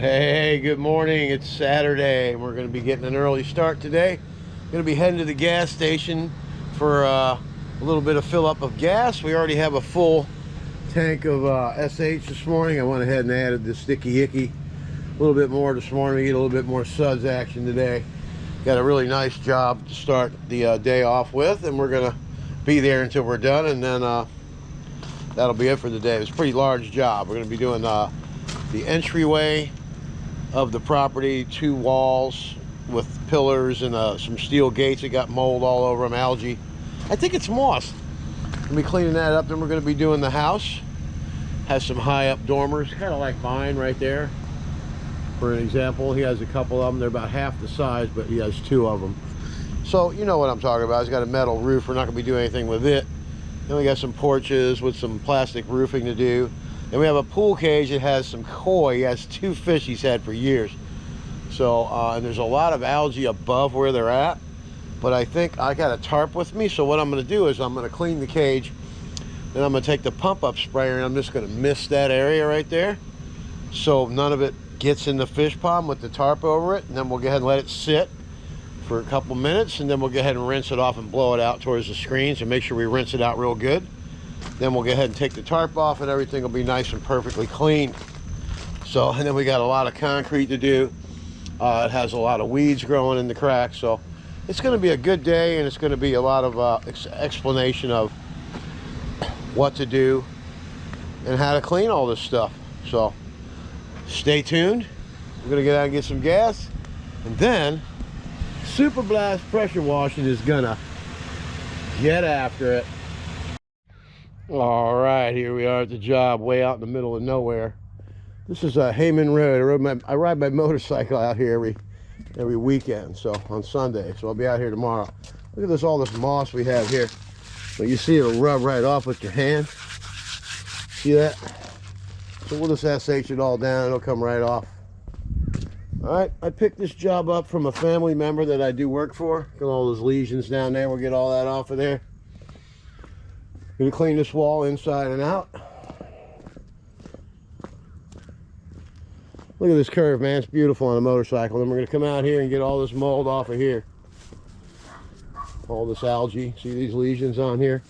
Hey, good morning. It's Saturday. We're going to be getting an early start today. Going to be heading to the gas station for a little bit of fill up of gas. We already have a full tank of SH this morning. I went ahead and added the Sticky Icky a little bit more this morning to get a little bit more suds action today. Got a really nice job to start the day off with, and we're going to be there until we're done, and then that'll be it for the day. It's a pretty large job. We're going to be doing the entryway of the property, 2 walls with pillars and some steel gates that got mold all over them, algae. I think it's moss. We'll be cleaning that up. Then we're going to be doing the house. Has some high up dormers, kind of like mine right there. For an example, he has a couple of them. They're about half the size, but he has 2 of them. So you know what I'm talking about. He's got a metal roof. We're not going to be doing anything with it. Then we got some porches with some plastic roofing to do. And we have a pool cage that has some koi. He has 2 fish he's had for years. So, and there's a lot of algae above where they're at. But I think I got a tarp with me. So what I'm going to do is I'm going to clean the cage. Then I'm going to take the pump up sprayer and I'm just going to mist that area right there. So none of it gets in the fish pond with the tarp over it. And then we'll go ahead and let it sit for a couple minutes. And then we'll go ahead and rinse it off and blow it out towards the screens and make sure we rinse it out real good. Then we'll go ahead and take the tarp off and everything will be nice and perfectly clean. So, and then we got a lot of concrete to do. It has a lot of weeds growing in the cracks. So it's going to be a good day, and it's going to be a lot of explanation of what to do and how to clean all this stuff. So stay tuned. We're going to get out and get some gas. And then Super Blast pressure washing is going to get after it. All right, here we are at the job, way out in the middle of nowhere. This is Hayman Road. I ride my motorcycle out here every weekend, so on Sunday. So I'll be out here tomorrow. Look at this, all this moss we have here. But you see it'll rub right off with your hand. See that? So we'll just SH it all down. It'll come right off. All right, I picked this job up from a family member that I do work for. Got all those lesions down there. We'll get all that off of there. Gonna clean this wall inside and out. Look at this curve, man. It's beautiful on a motorcycle. Then we're gonna come out here and get all this mold off of here. All this algae. See these lesions on here?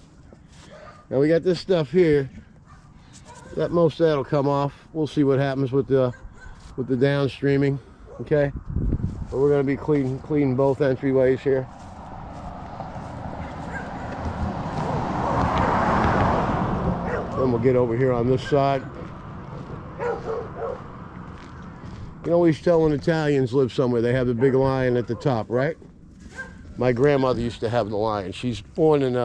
Now we got this stuff here. That most of that'll come off. We'll see what happens with the downstreaming. Okay? But we're gonna be cleaning both entryways here. Then we'll get over here on this side. You always tell when Italians live somewhere, they have the big lion at the top, right? My grandmother used to have the lion. She's born in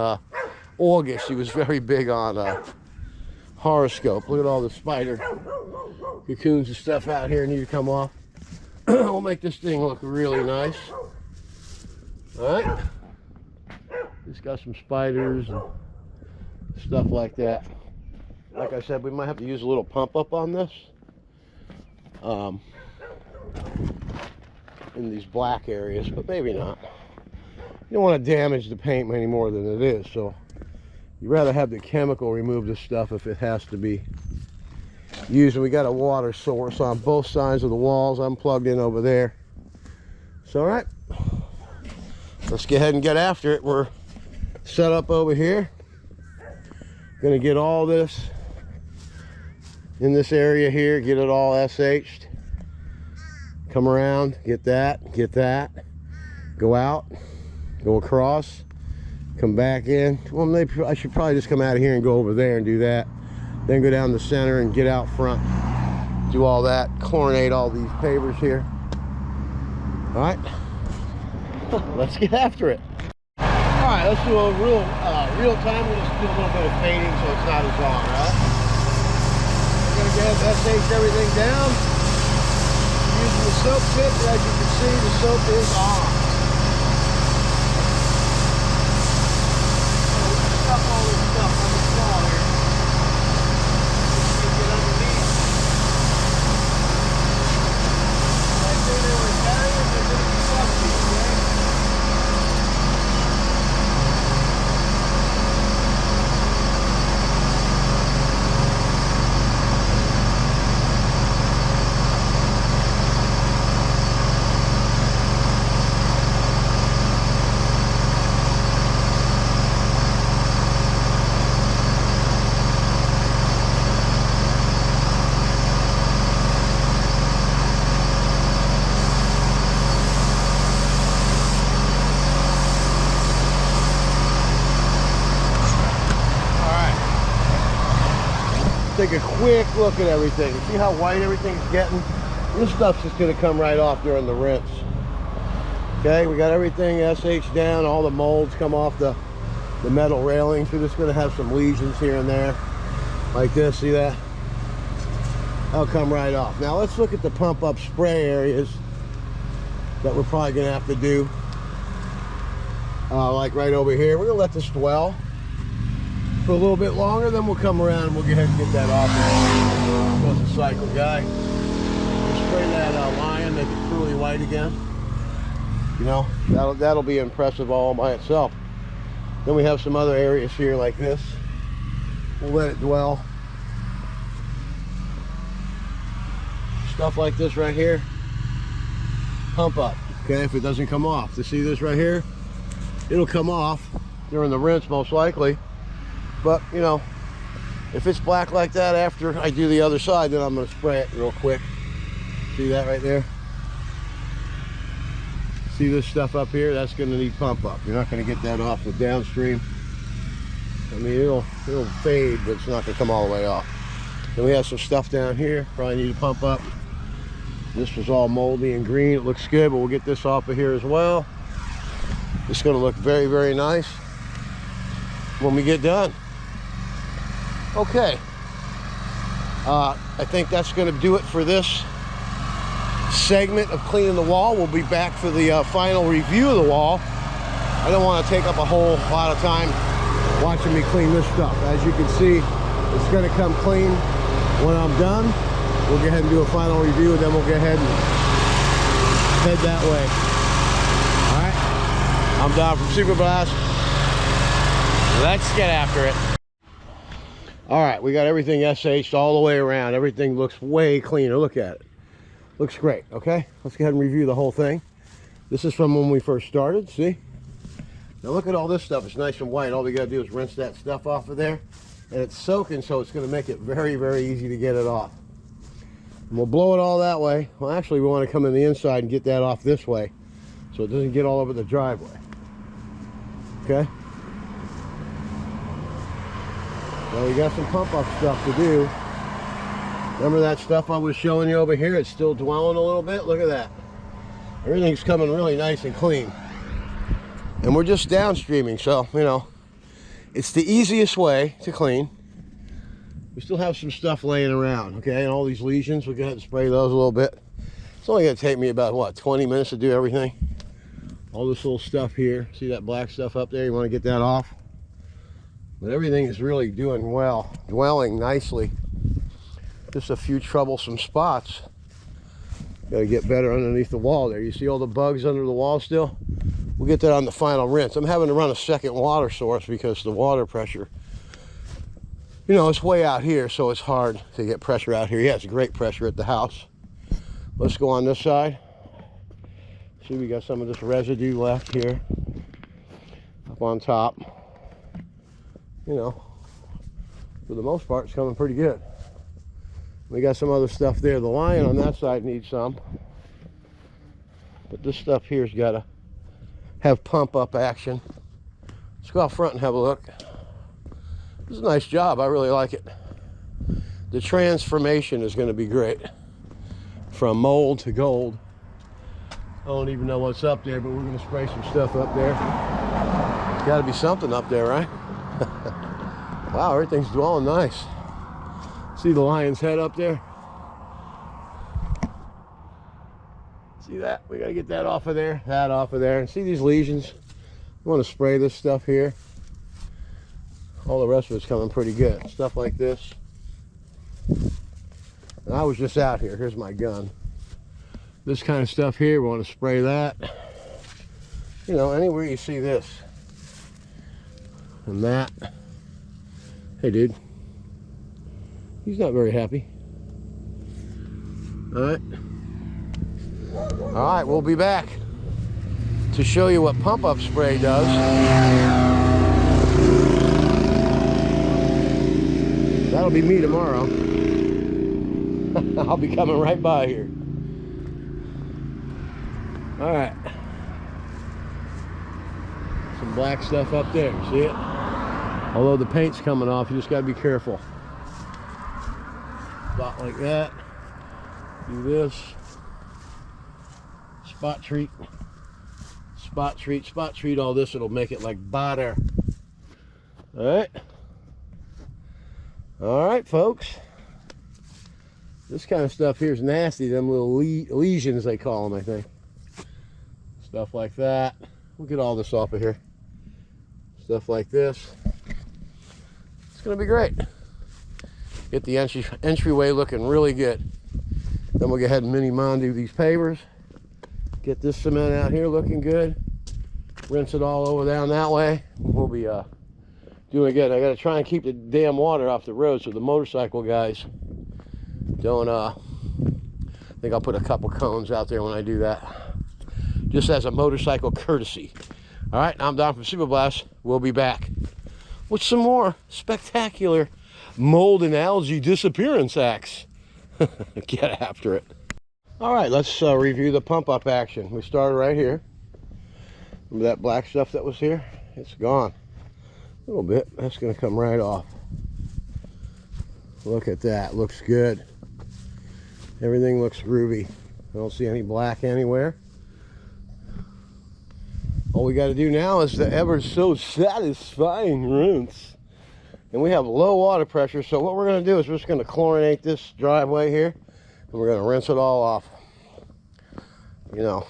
August. She was very big on horoscope. Look at all the spider cocoons and stuff out here need to come off. We'll make this thing look really nice. All right. It's got some spiders and stuff like that. Like I said, we might have to use a little pump up on this in these black areas, but maybe not. You don't want to damage the paint any more than it is, so you'd rather have the chemical remove this stuff if it has to be used. And we got a water source on both sides of the walls. I'm plugged in over there. So all right, let's go ahead and get after it. We're set up over here. Gonna get all this in this area here, get it all SH'd. Come around, get that, go out, go across, come back in. Well, maybe I should probably just come out of here and go over there and do that. Then go down the center and get out front. Do all that, chlorinate all these pavers here. All right, let's get after it. All right, let's do a real time. We'll just do a little bit of fading so it's not as long, right? We're gonna get SH everything down. Using the soap tip, but as you can see, the soap is on. Stuff all this stuff on the wall here. Just get underneath. I think they were Italian, they're gonna be fluffy, okay? take a quick look at everything. See how white everything's getting? This stuff's just gonna come right off during the rinse. Okay, we got everything SH down, all the molds come off the metal railings. We're just gonna have some lesions here and there, like this, see that? That'll come right off. Now let's look at the pump up spray areas that we're probably gonna have to do. Like right over here, we're gonna let this dwell for a little bit longer, then we'll come around and we'll go ahead and get that off there. Goes the cycle guy. We'll spray that Lion, make it truly white again. You know, that'll be impressive all by itself. Then we have some other areas here like this. We'll let it dwell. Stuff like this right here. Pump up, okay, if it doesn't come off. To see this right here? It'll come off during the rinse most likely. But, you know, if it's black like that after I do the other side, then I'm going to spray it real quick. See that right there? See this stuff up here? That's going to need pump up. You're not going to get that off with downstream. I mean, it'll fade, but it's not going to come all the way off. Then we have some stuff down here. Probably need to pump up. This was all moldy and green. It looks good, but we'll get this off of here as well. It's going to look very, very nice when we get done. Okay. I think that's going to do it for this segment of cleaning the wall. We'll be back for the final review of the wall. I don't want to take up a whole lot of time watching me clean this stuff. As you can see, it's going to come clean when I'm done. We'll go ahead and do a final review, and then we'll go ahead and head that way. All right, I'm Don from Super Blast. Let's get after it. All right, we got everything SH'd all the way around. Everything looks way cleaner. Look at it. Looks great, okay? Let's go ahead and review the whole thing. This is from when we first started, see? Now look at all this stuff. It's nice and white. All we got to do is rinse that stuff off of there. And it's soaking, so it's going to make it very, very easy to get it off. And we'll blow it all that way. Well, actually, we want to come in the inside and get that off this way so it doesn't get all over the driveway. Okay? Now we got some pump up stuff to do. Remember that stuff I was showing you over here? It's still dwelling a little bit. Look at that. Everything's coming really nice and clean. And we're just downstreaming, so, you know, it's the easiest way to clean. We still have some stuff laying around, okay? And all these lesions, we'll go ahead and spray those a little bit. It's only going to take me about, what, 20 minutes to do everything? All this little stuff here. See that black stuff up there? You want to get that off? But everything is really doing well, dwelling nicely. Just a few troublesome spots. Got to get better underneath the wall there. You see all the bugs under the wall still? We'll get that on the final rinse. I'm having to run a second water source because the water pressure, you know, it's way out here, so it's hard to get pressure out here. Yeah, it's great pressure at the house. Let's go on this side. See, we got some of this residue left here up on top. You know, for the most part, it's coming pretty good. We got some other stuff there. The Lion on that side needs some. But this stuff here's got to have pump up action. Let's go out front and have a look. This is a nice job. I really like it. The transformation is going to be great. From mold to gold. I don't even know what's up there, but we're going to spray some stuff up there. Got to be something up there, right? Wow, everything's dwelling nice. See the Lion's head up there? See that? We got to get that off of there, that off of there. And see these lesions? We want to spray this stuff here. All the rest of it's coming pretty good. Stuff like this. And I was just out here. Here's my gun. This kind of stuff here, we want to spray that. You know, anywhere you see this. And that. Hey, dude. He's not very happy. All right. All right, we'll be back to show you what pump up spray does. That'll be me tomorrow. I'll be coming right by here. All right. Some black stuff up there, see it? Although the paint's coming off, you just gotta be careful. spot like that. Do this. Spot treat. Spot treat, spot treat, all this. It'll make it like butter. Alright. Alright, folks. This kind of stuff here is nasty. Them little lesions, they call them, I think. Stuff like that. We'll get all this off of here. Stuff like this. It's going to be great. Get the entryway looking really good. Then we'll go ahead and mini mondo these pavers. Get this cement out here looking good. Rinse it all over down that way. We'll be doing it good. I got to try and keep the damn water off the road so the motorcycle guys don't, I think I'll put a couple cones out there when I do that. Just as a motorcycle courtesy. All right, I'm Don from Super Blast. We'll be back with some more spectacular mold and algae disappearance acts. Get after it. All right, let's review the pump up action. We started right here. Remember that black stuff that was here? It's gone. A little bit. That's going to come right off. Look at that. Looks good. Everything looks groovy. I don't see any black anywhere. All we got to do now is the ever so satisfying rinse. And we have low water pressure, so what we're going to do is we're just going to chlorinate this driveway here, and we're going to rinse it all off. You know.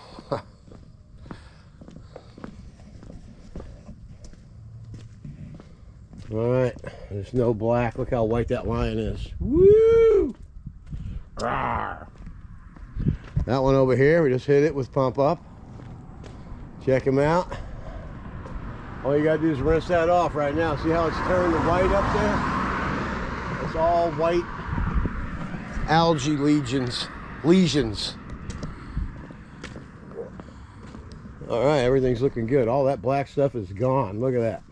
All right, there's no black. Look how white that line is. Woo! Rawr. That one over here, we just hit it with pump up. Check them out. All you gotta do is rinse that off right now. See how it's turned to white up there? It's all white algae lesions. All right, everything's looking good. All that black stuff is gone. Look at that.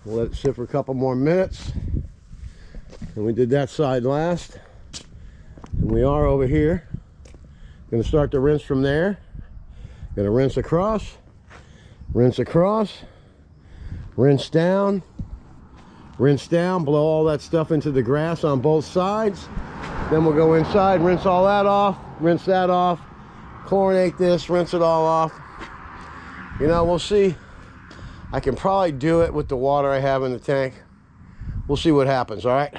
We'll let it sit for a couple more minutes. And we did that side last. And we are over here. Gonna start the rinse from there. Gonna rinse across, rinse down, blow all that stuff into the grass on both sides. Then we'll go inside, rinse all that off, rinse that off, chlorinate this, rinse it all off. You know, we'll see. I can probably do it with the water I have in the tank. We'll see what happens, all right?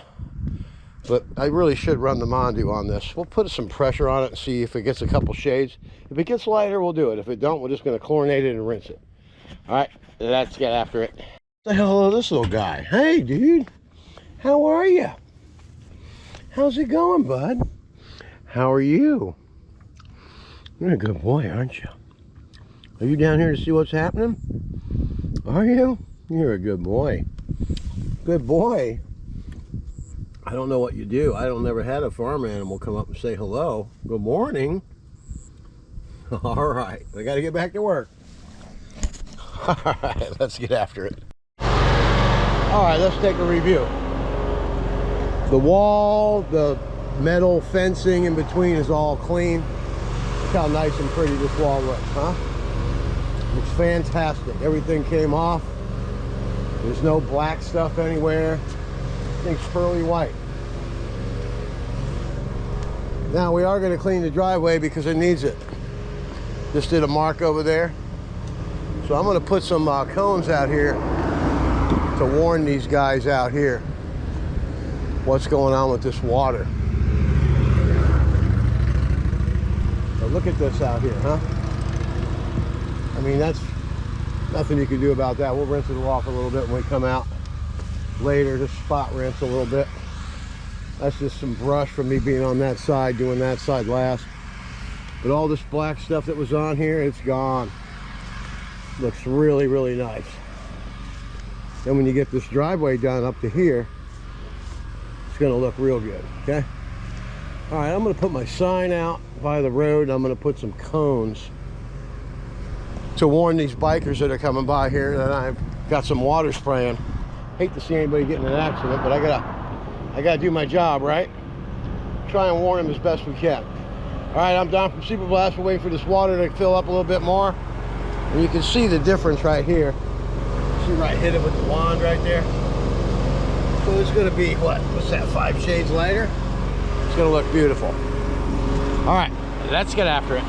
But I really should run the Mondo on this. We'll put some pressure on it and see if it gets a couple shades. If it gets lighter, we'll do it. If it don't, we're just going to chlorinate it and rinse it. All right, let's get after it. Say hello to this little guy. Hey, dude. How are you? How's it going, bud? How are you? You're a good boy, aren't you? Are you down here to see what's happening? Are you? You're a good boy. Good boy. I don't know what you do. I don't never had a farm animal come up and say hello. Good morning. All right, we got to get back to work. All right, let's get after it. All right, let's take a review. The wall, the metal fencing in between is all clean. Look how nice and pretty this wall looks, huh? Looks fantastic. Everything came off. There's no black stuff anywhere. Everything's pearly white. Now we are going to clean the driveway because it needs it. Just did a mark over there. So I'm going to put some cones out here to warn these guys out here what's going on with this water. So look at this out here, huh? I mean, that's nothing you can do about that. We'll rinse it off a little bit when we come out later. Just spot rinse a little bit. That's just some brush from me being on that side, doing that side last. But all this black stuff that was on here, it's gone. Looks really, really nice. Then when you get this driveway done up to here, it's gonna look real good, okay? All right, I'm gonna put my sign out by the road. I'm gonna put some cones to warn these bikers that are coming by here that I've got some water spraying. Hate to see anybody get in an accident, but I gotta do my job, right? Try and warn them as best we can. All right, I'm Don from Super Blast. We're waiting for this water to fill up a little bit more. And you can see the difference right here. See where I hit it with the wand right there? So it's gonna be, what's that, 5 shades lighter? It's gonna look beautiful. All right, let's get after it.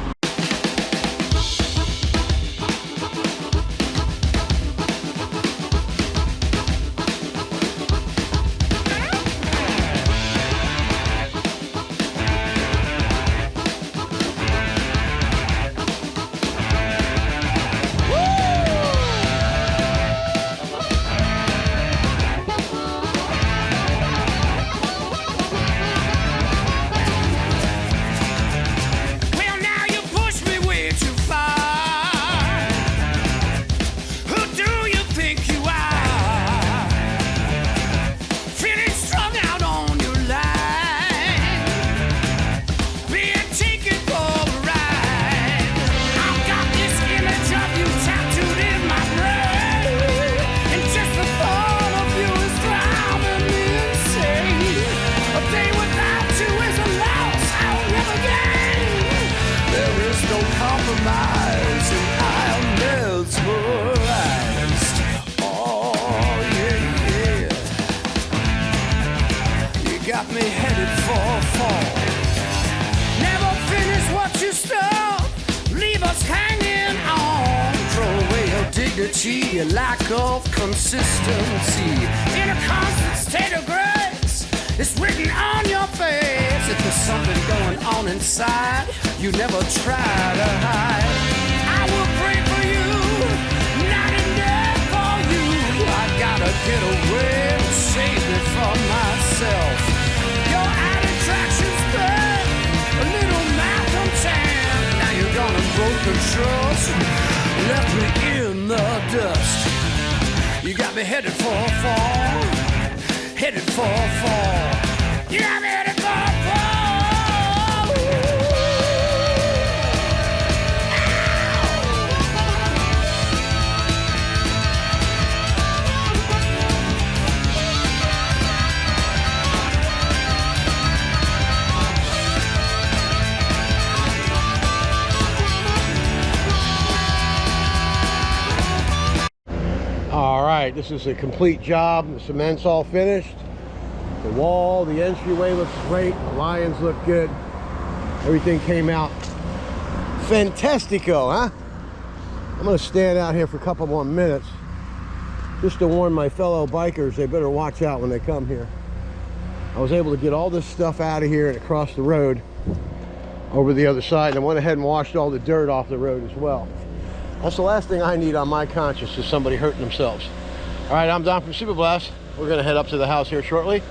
Got me headed for a fall. Never finish what you start. Leave us hanging on. Throw away your dignity, your lack of consistency. In a constant state of grace, it's written on your face. If there's something going on inside, you never try to hide. I will pray for you, night and day for you. I gotta get away and save me from myself. Your eye attraction's bad, a little Malcolm tan. Now you're gonna broke the trust and left me in the dust. You got me headed for a fall, headed for a fall. You got me headed for a fall. All right, this is a complete job. The cement's all finished. The wall, the entryway looks great. The lions look good. Everything came out fantastico, huh? I'm gonna stand out here for a couple more minutes just to warn my fellow bikers they better watch out when they come here. I was able to get all this stuff out of here and across the road over the other side, and I went ahead and washed all the dirt off the road as well. That's the last thing I need on my conscience is somebody hurting themselves. All right, I'm Don from Superblast. We're gonna head up to the house here shortly,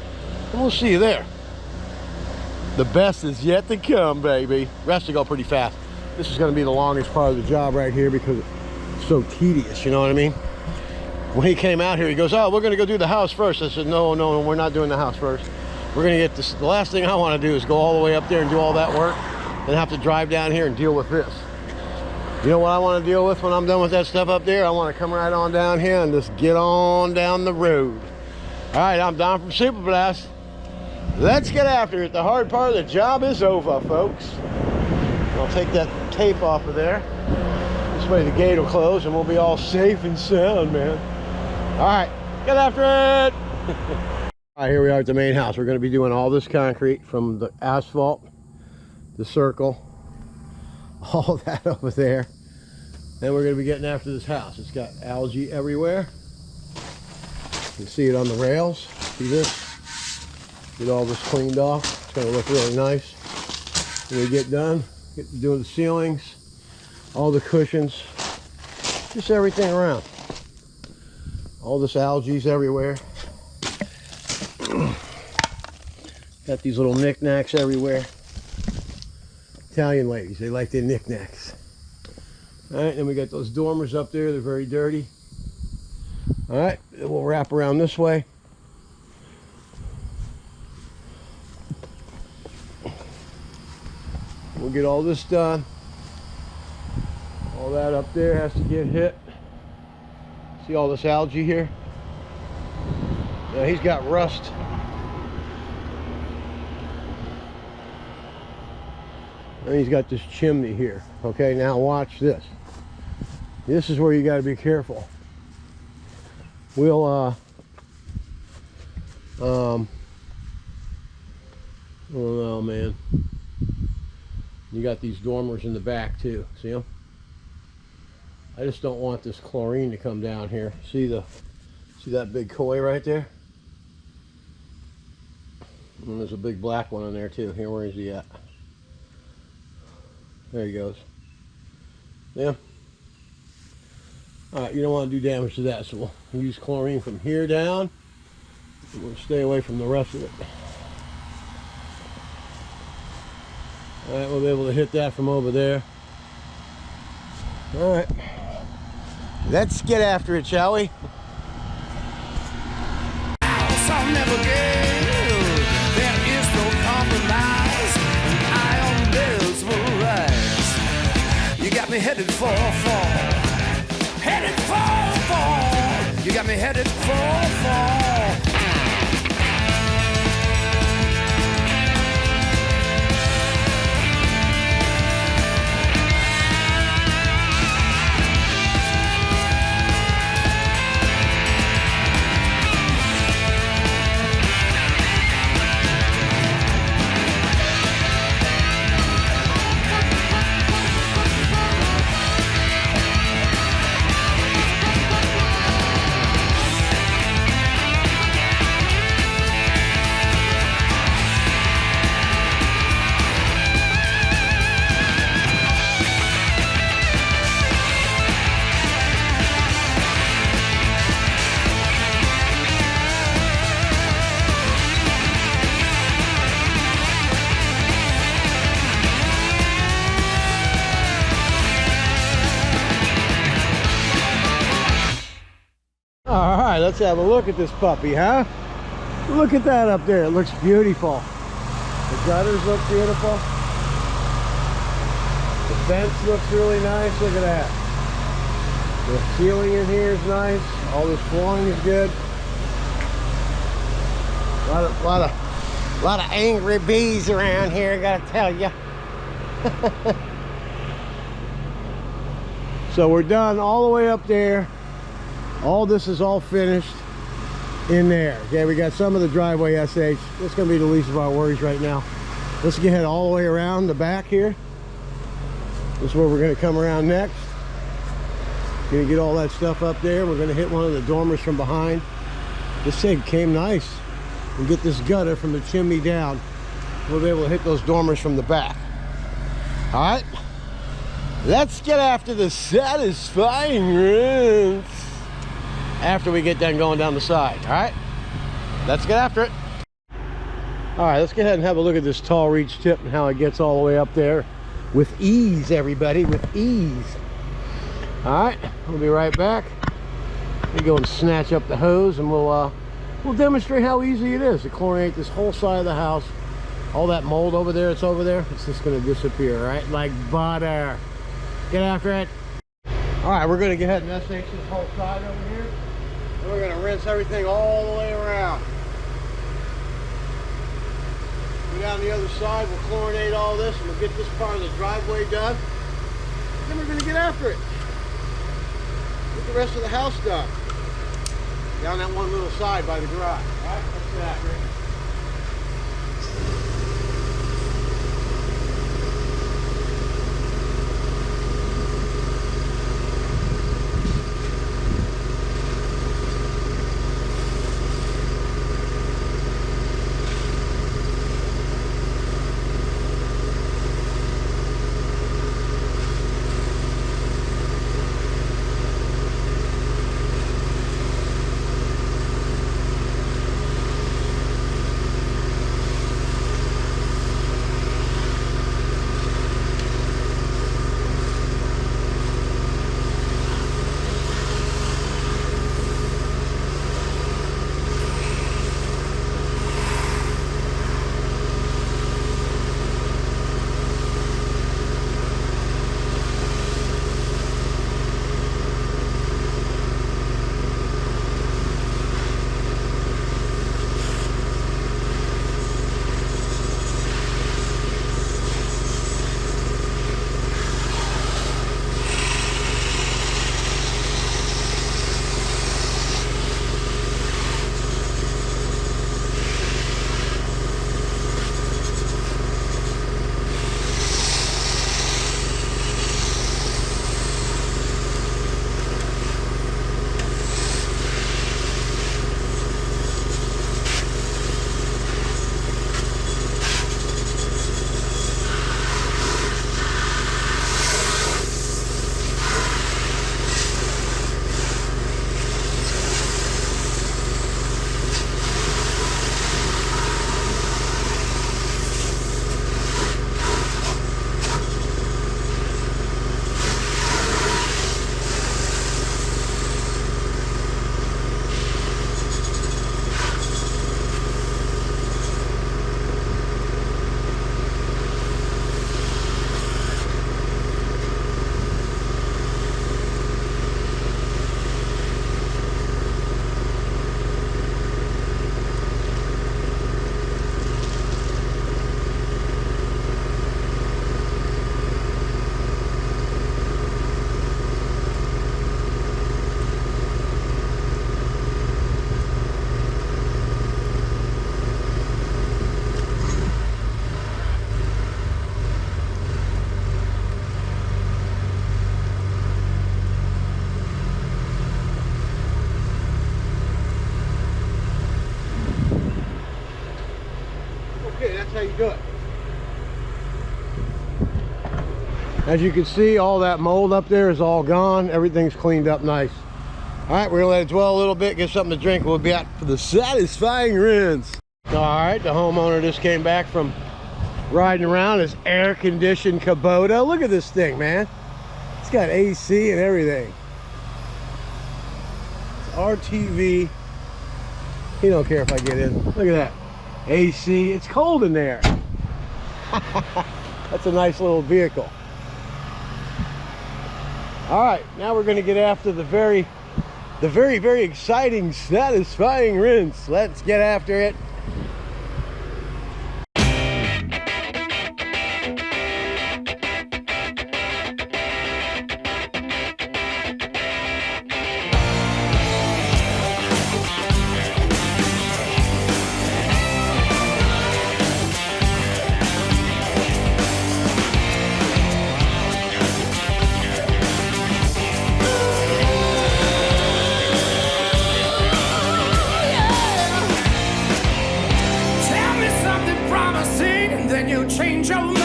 and we'll see you there. The best is yet to come, baby. Rest to go pretty fast. This is gonna be the longest part of the job right here because it's so tedious, you know what I mean? When he came out here, he goes, oh, we're gonna go do the house first. I said, no, we're not doing the house first. We're gonna get this. The last thing I wanna do is go all the way up there and do all that work, and have to drive down here and deal with this. You know what I want to deal with when I'm done with that stuff up there? I want to come right on down here and just get on down the road. All right, I'm Don from Superblast. Let's get after it. The hard part of the job is over, folks. I'll take that tape off of there. This way the gate will close and we'll be all safe and sound, man. All right, get after it. All right, here we are at the main house. We're going to be doing all this concrete from the asphalt, the circle, all that over there. Then we're going to be getting after this house. It's got algae everywhere. You can see it on the rails. See this? Get all this cleaned off. It's going to look really nice when we get done. Get to doing the ceilings, all the cushions, just everything around. All this algae's everywhere. Got these little knickknacks everywhere. Italian ladies, they like their knickknacks. All right, then we got those dormers up there. They're very dirty. All right, we'll wrap around this way. We'll get all this done. All that up there has to get hit. See all this algae here? Now he's got rust. And he's got this chimney here. Okay, now watch this. This is where you got to be careful. We'll Oh man. You got these dormers in the back too. See them? I just don't want this chlorine to come down here. See that big koi right there? And there's a big black one in there too. Here, where is he at? There he goes. Yeah. Alright, you don't want to do damage to that, so we'll use chlorine from here down. We'll stay away from the rest of it. Alright, we'll be able to hit that from over there. Alright. Let's get after it, shall we? I'll never give. There is no compromise. I on this will rise. You got me headed for a fall. Headed for a fall. You got me headed for a fall. Alright, let's have a look at this puppy, huh? Look at that up there. It looks beautiful. The gutters look beautiful. The fence looks really nice. Look at that. The ceiling in here is nice. All this flooring is good. A lot of angry bees around here, I gotta tell you. So we're done all the way up there. All this is all finished in there. Okay, we got some of the driveway SH. That's gonna be the least of our worries right now. Let's get head all the way around the back here. This is where we're gonna come around next. Gonna get all that stuff up there. We're gonna hit one of the dormers from behind. This thing came nice. And get this gutter from the chimney down. We'll be able to hit those dormers from the back. All right, let's get after the satisfying rinse after we get done going down the side. All right, let's get after it. All right, let's go ahead and have a look at this tall reach tip and how it gets all the way up there with ease, everybody, with ease. All right, we'll be right back. We go and snatch up the hose and we'll demonstrate how easy it is to chlorinate this whole side of the house. All that mold over there, it's just gonna disappear, right? Like butter. Get after it. All right, we're gonna go ahead and SH this whole side over here. And we're gonna rinse everything all the way around. Go down the other side, we'll chlorinate all this and we'll get this part of the driveway done. Then we're gonna get after it. Get the rest of the house done. Down that one little side by the garage. All right, let's get after it. As you can see, all that mold up there is all gone. Everything's cleaned up nice. All right, we're gonna let it dwell a little bit, get something to drink. We'll be out for the satisfying rinse. All right, the homeowner just came back from riding around his air-conditioned Kubota. Look at this thing, man. It's got AC and everything. It's RTV. He don't care if I get in. Look at that. AC. It's cold in there. That's a nice little vehicle. All right, now we're going to get after the very, very exciting, satisfying rinse. Let's get after it. Change your mind.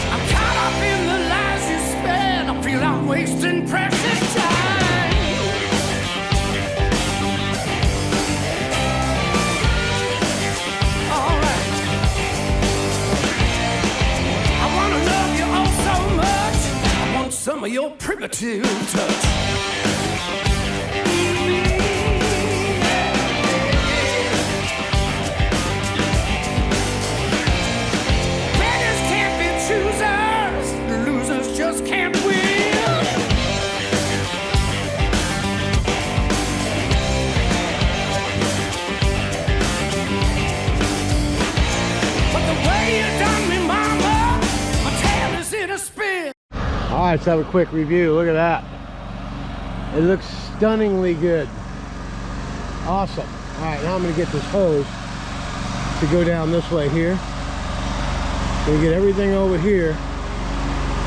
I'm caught up in the lies you spend. I feel I'm wasting precious time. All right. I wanna love you all so much. I want some of your primitive touch. Beggars can't be choosers, the losers just can't win. But the way you done me, mama, my tail is in a spin. All right, let's have a quick review. Look at that. It looks stunningly good. Awesome. All right, now I'm going to get this hose to go down this way here. Going to get everything over here.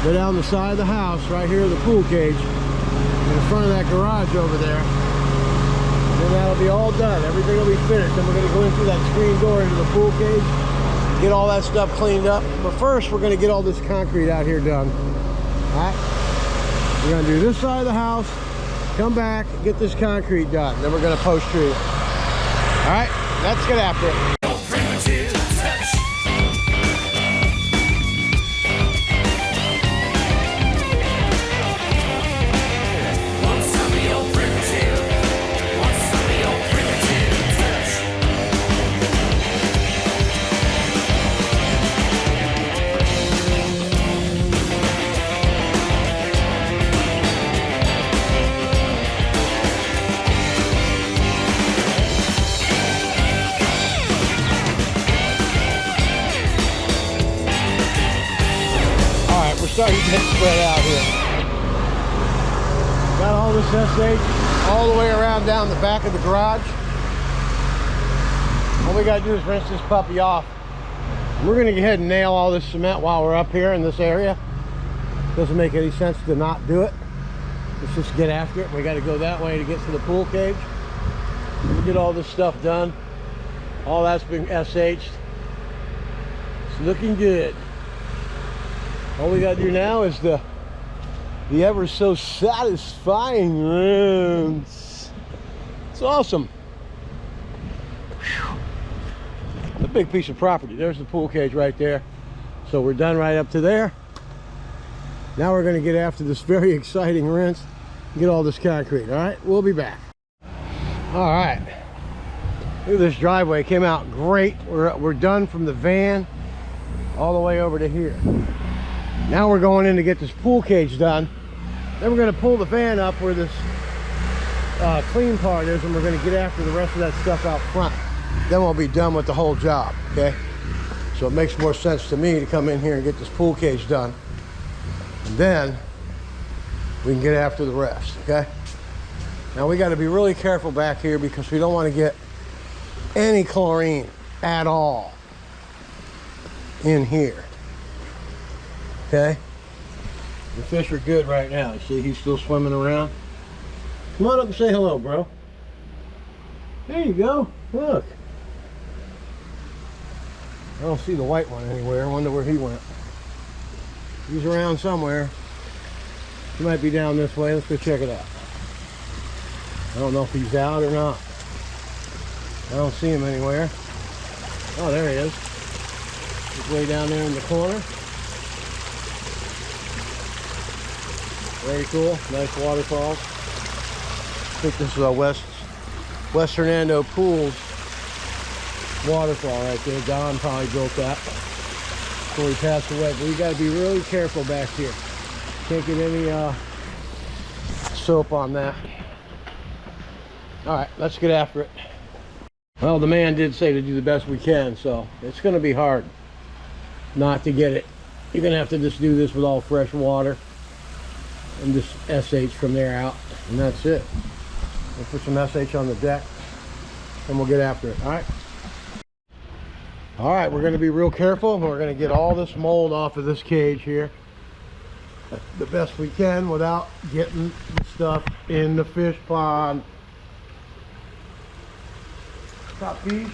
Go down the side of the house, right here, the pool cage, in front of that garage over there. And then that'll be all done. Everything will be finished. Then we're going to go in through that screen door into the pool cage, get all that stuff cleaned up. But first, we're going to get all this concrete out here done. All right, we're gonna do this side of the house, come back, get this concrete done. Then we're gonna post treat it. All right, let's get after it. Starting to get spread out here. Got all this SH all the way around down the back of the garage. All we got to do is rinse this puppy off. We're going to go ahead and nail all this cement while we're up here in this area. Doesn't make any sense to not do it. Let's just get after it. We got to go that way to get to the pool cage. We get all this stuff done. All that's been SH'd. It's looking good. All we gotta do now is the ever so satisfying rinse. It's awesome. Whew. A big piece of property. There's the pool cage right there. So we're done right up to there. Now we're gonna get after this very exciting rinse and get all this concrete. All right, we'll be back. All right, look at this driveway. It came out great. We're done from the van all the way over to here. Now we're going in to get this pool cage done. Then we're going to pull the van up where this clean part is, and we're going to get after the rest of that stuff out front. Then we'll be done with the whole job, okay? So it makes more sense to me to come in here and get this pool cage done. And then we can get after the rest, okay? Now we got to be really careful back here because we don't want to get any chlorine at all in here. Okay, the fish are good right now. You see he's still swimming around. Come on up and say hello, bro. There you go. Look. I don't see the white one anywhere. I wonder where he went. He's around somewhere. He might be down this way. Let's go check it out. I don't know if he's out or not. I don't see him anywhere. Oh, there he is. He's way down there in the corner. Very cool. Nice waterfalls. I think this is a West Hernando Pools waterfall right there. Don probably built that before he passed away. But you got to be really careful back here. Can't get any soap on that. All right, let's get after it. Well, the man did say to do the best we can, so it's going to be hard not to get it. You're going to have to just do this with all fresh water and just SH from there out, and that's it. We'll put some SH on the deck and we'll get after it. All right, we're going to be real careful. We're going to get all this mold off of this cage here the best we can without getting the stuff in the fish pond. Top fish.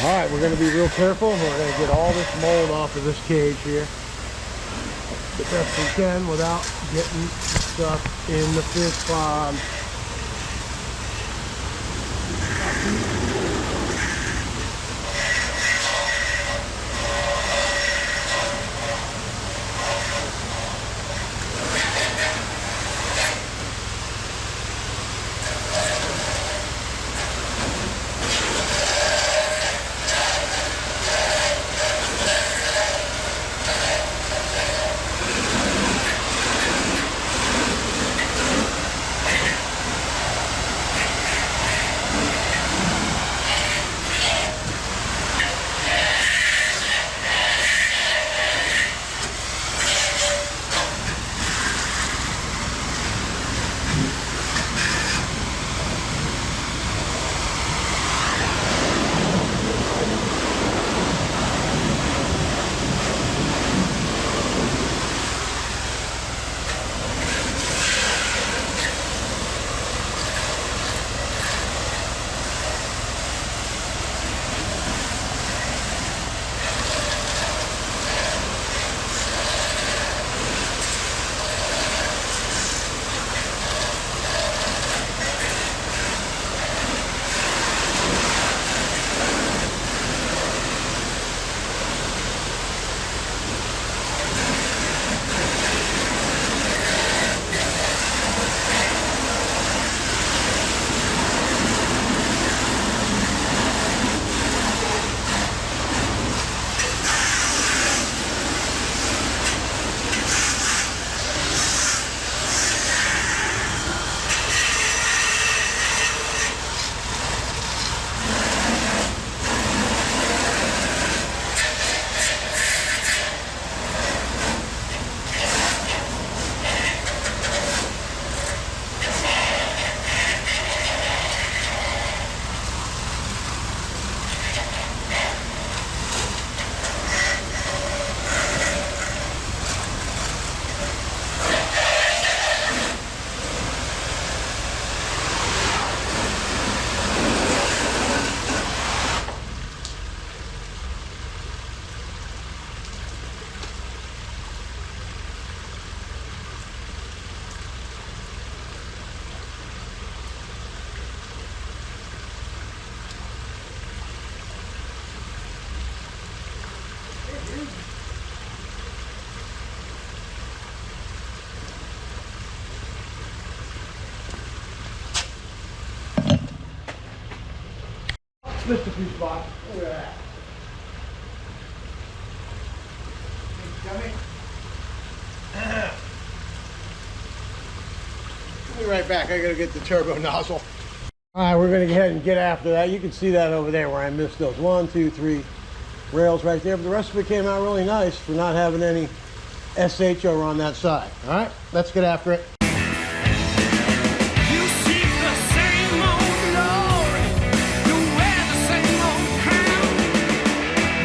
All right, we're going to be real careful. We're going to get all this mold off of this cage here the best we can without getting the stuff in the fish pond. Missed a few spots. Look at that. It's coming. I'll be right back. I gotta get the turbo nozzle. All right, we're gonna go ahead and get after that. You can see that over there where I missed those 1, 2, 3 rails right there. But the rest of it came out really nice for not having any SHO on that side. All right, let's get after it. You seek the same old glory, you wear the same old crown.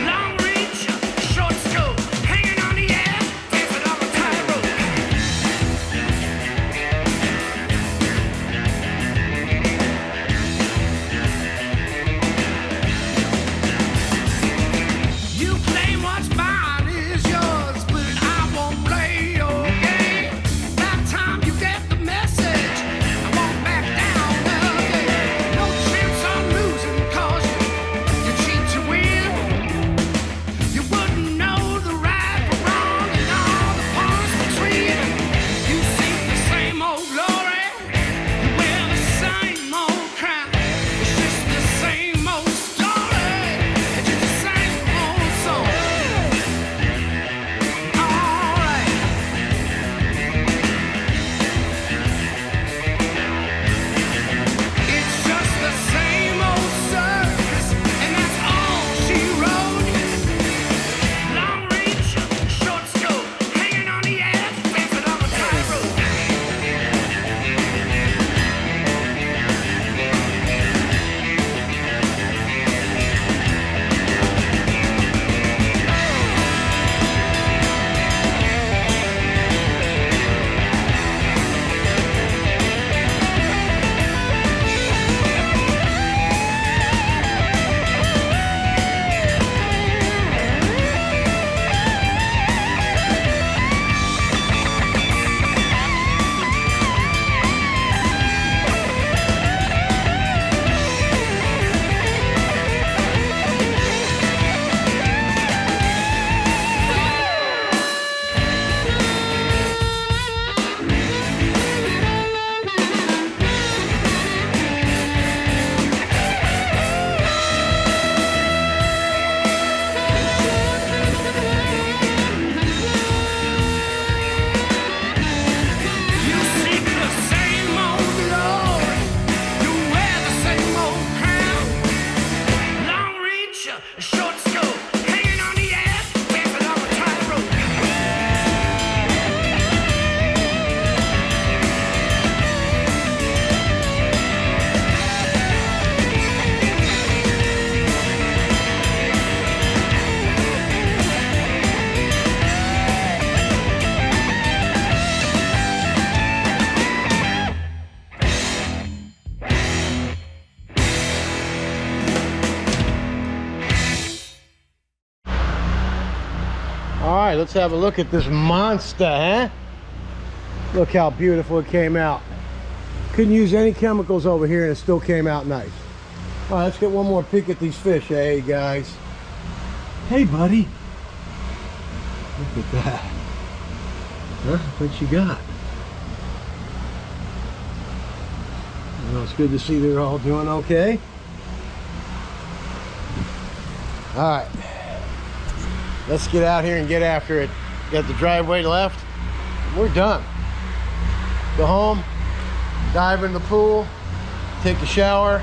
Long reach, short scope, hanging on the edge, dancing on the tightrope. You claim what's mine is yours, but I won't play your game. By the time you get the message, I won't back down again. No chance on losing, 'cause you cheat to win. You wouldn't know the right from wrong and all the parts between. You seek the same old glory, you wear the same old crown. It's just the same old story, it's just the same old song. All right. It's just the same old circus, and that's all she wrote. Long reach, short scope, hanging on the edge, dancing on the tightrope. You seek the same old glory, you wear the same old crown. Long reach, short scope, hanging on the edge, dancing on the tightrope. All right, let's have a look at this monster, huh? Look how beautiful it came out. Couldn't use any chemicals over here and it still came out nice. All right, let's get one more peek at these fish. Hey, guys. Hey, buddy. Look at that. Huh? What you got? Well, it's good to see they're all doing okay. All right. Let's get out here and get after it. Got the driveway left. We're done. Go home, dive in the pool, take a shower,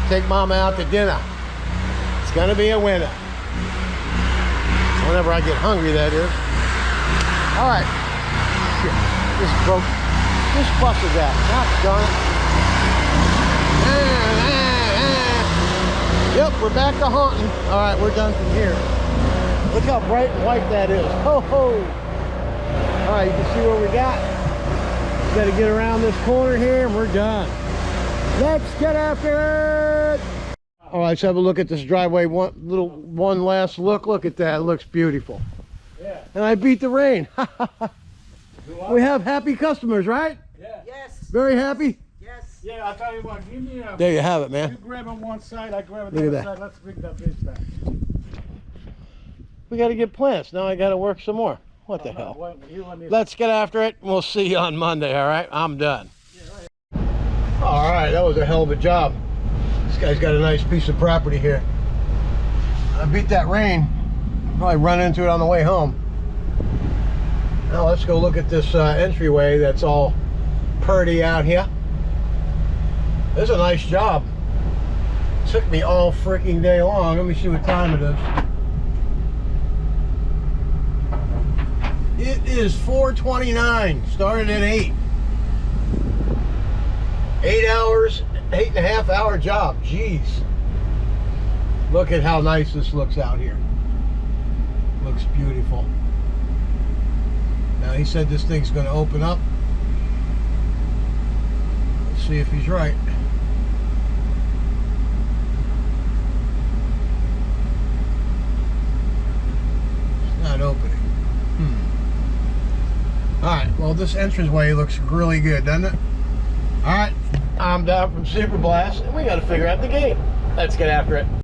take mom out to dinner. It's gonna be a winner. Whenever I get hungry, that is. All right. Shit. This broke. This bus is out. God darn it. Yep, we're back to hunting. All right, we're done from here. Look how bright and white that is. Ho ho! All right, you can see what we got. Got to get around this corner here and we're done. Let's get after it! All right, let's have a look at this driveway. One last look. Look at that. It looks beautiful. Yeah. And I beat the rain. We have happy customers, right? Yeah. Yes, Very happy? yes. Yeah, I'll tell you what, give me a... There you have it, You man. grab on one side, I grab Look on at the that. other side. Let's bring that fish back. We got to get plants. Now I got to work some more. What the hell? Well, you want me- Let's get after it. We'll see you on Monday, all right? I'm done. All right, that was a hell of a job. This guy's got a nice piece of property here. I beat that rain. Probably run into it on the way home. Now let's go look at this entryway that's all purty out here. This is a nice job. Took me all freaking day long. Let me see what time it is. It is 4:29. Started at 8. 8 hours, 8.5 hour job. Jeez. Look at how nice this looks out here. Looks beautiful. Now he said this thing's going to open up. Let's see if he's right. It's not opening. Alright, well this entranceway looks really good, doesn't it? Alright, I'm down from Super Blast and we got to figure out the game. Let's get after it.